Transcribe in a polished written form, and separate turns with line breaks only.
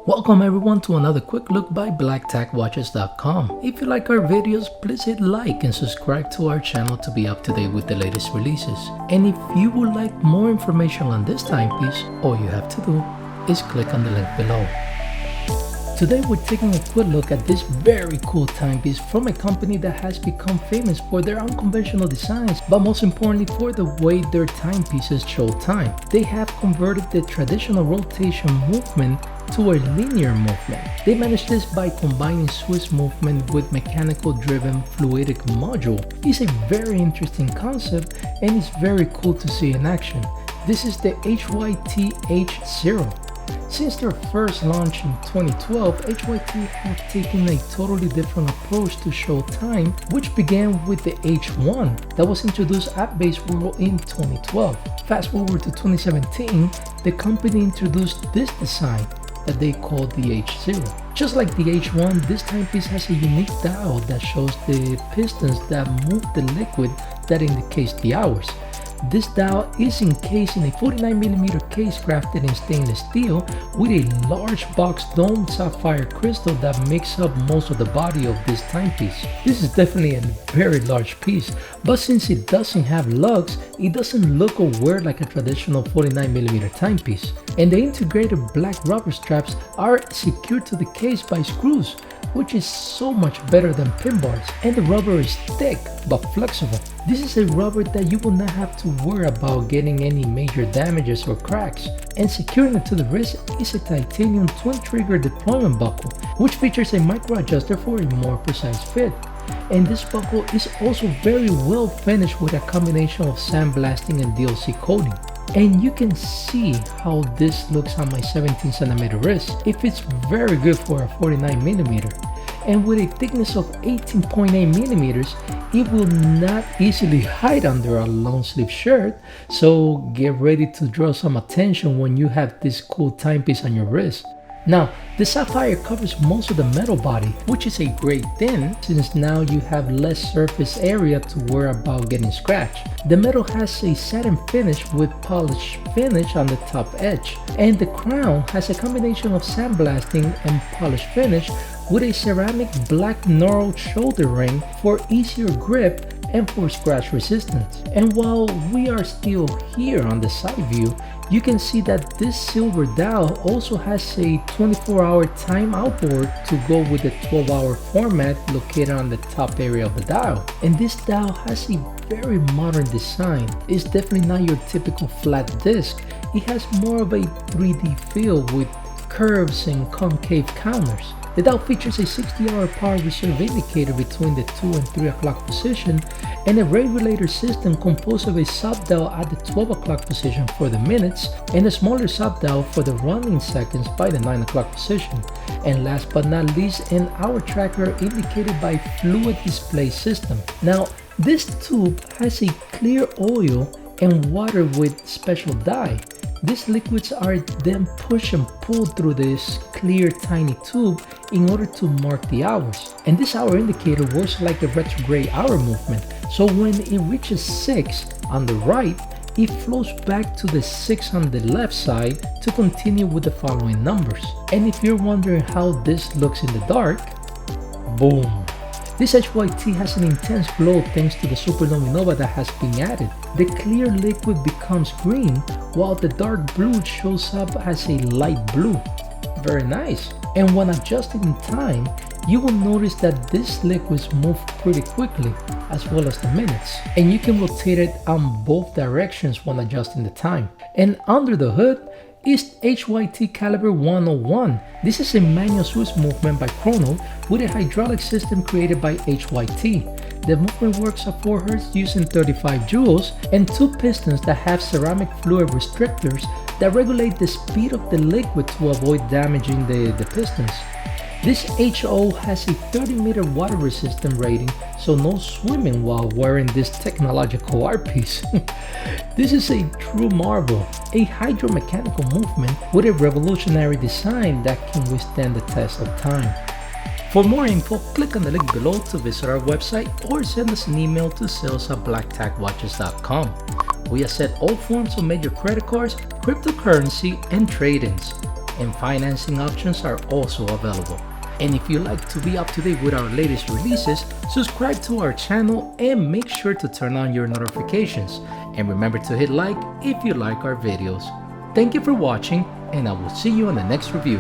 Welcome everyone to another quick look by blacktackwatches.com. If you like our videos, please hit like and subscribe to our channel to be up to date with the latest releases. And if you would like more information on this timepiece, all you have to do is click on the link below. Today we're taking a quick look at this very cool timepiece from a company that has become famous for their unconventional designs, but most importantly for the way their timepieces show time. They have converted the traditional rotation movement to a linear movement. They managed this by combining Swiss movement with mechanical driven fluidic module. It's a very interesting concept and it's very cool to see in action. This is the HYT H0. Since their first launch in 2012, HYT have taken a totally different approach to show time, which began with the H1 that was introduced at Baseball in 2012. Fast forward to 2017, the company introduced this design that they called the H0. Just like the H1, this timepiece has a unique dial that shows the pistons that move the liquid that indicates the hours. This dial is encased in a 49mm case crafted in stainless steel with a large box domed sapphire crystal that makes up most of the body of this timepiece. This is definitely a very large piece, but since it doesn't have lugs, it doesn't look or wear like a traditional 49mm timepiece. And the integrated black rubber straps are secured to the case by screws, which is so much better than pin bars, and the rubber is thick but flexible. This is a rubber that you will not have to worry about getting any major damages or cracks. And securing it to the wrist is a titanium twin trigger deployment buckle, which features a micro adjuster for a more precise fit. And this buckle is also very well finished with a combination of sandblasting and DLC coating. And you can see how this looks on my 17cm wrist. It fits very good for a 49mm. And with a thickness of 18.8mm, it will not easily hide under a long sleeve shirt, so get ready to draw some attention when you have this cool timepiece on your wrist. Now, the sapphire covers most of the metal body, which is a great thing since now you have less surface area to worry about getting scratched. The metal has a satin finish with polished finish on the top edge, and the crown has a combination of sandblasting and polished finish with a ceramic black knurled shoulder ring for easier grip and for scratch resistance. And while we are still here on the side view, you can see that this silver dial also has a 24-hour time outboard to go with the 12-hour format located on the top area of the dial. And this dial has a very modern design. It's definitely not your typical flat disc. It has more of a 3D feel with curves and concave counters. The dial features a 60-hour power reserve indicator between the 2 and 3 o'clock position and a regulator system composed of a sub-dial at the 12 o'clock position for the minutes and a smaller sub-dial for the running seconds by the 9 o'clock position. And last but not least, an hour tracker indicated by fluid display system. Now, this tube has a clear oil and water with special dye. These liquids are then pushed and pulled through this clear tiny tube in order to mark the hours. And this hour indicator works like a retrograde hour movement, so when it reaches 6 on the right, it flows back to the 6 on the left side to continue with the following numbers. And if you're wondering how this looks in the dark, boom! This HYT has an intense glow thanks to the supernova that has been added. The clear liquid becomes green while the dark blue shows up as a light blue. Very nice. And when adjusting in time, you will notice that these liquids move pretty quickly, as well as the minutes. And you can rotate it on both directions when adjusting the time. And under the hood is Hyt Caliber 101. This is a manual Swiss movement by Chrono with a hydraulic system created by HYT. The movement works at 4 Hz using 35 joules and 2 pistons that have ceramic fluid restrictors that regulate the speed of the liquid to avoid damaging the pistons. This HO has a 30-meter water resistant rating, so no swimming while wearing this technological art piece. This is a true marvel, a hydromechanical movement with a revolutionary design that can withstand the test of time. For more info, click on the link below to visit our website or send us an email to sales@blacktackwatches.com. We accept all forms of major credit cards, cryptocurrency, and trade-ins. and financing options are also available. And if you'd like to be up to date with our latest releases, subscribe to our channel and make sure to turn on your notifications. And remember to hit like if you like our videos. Thank you for watching, and I will see you on the next review.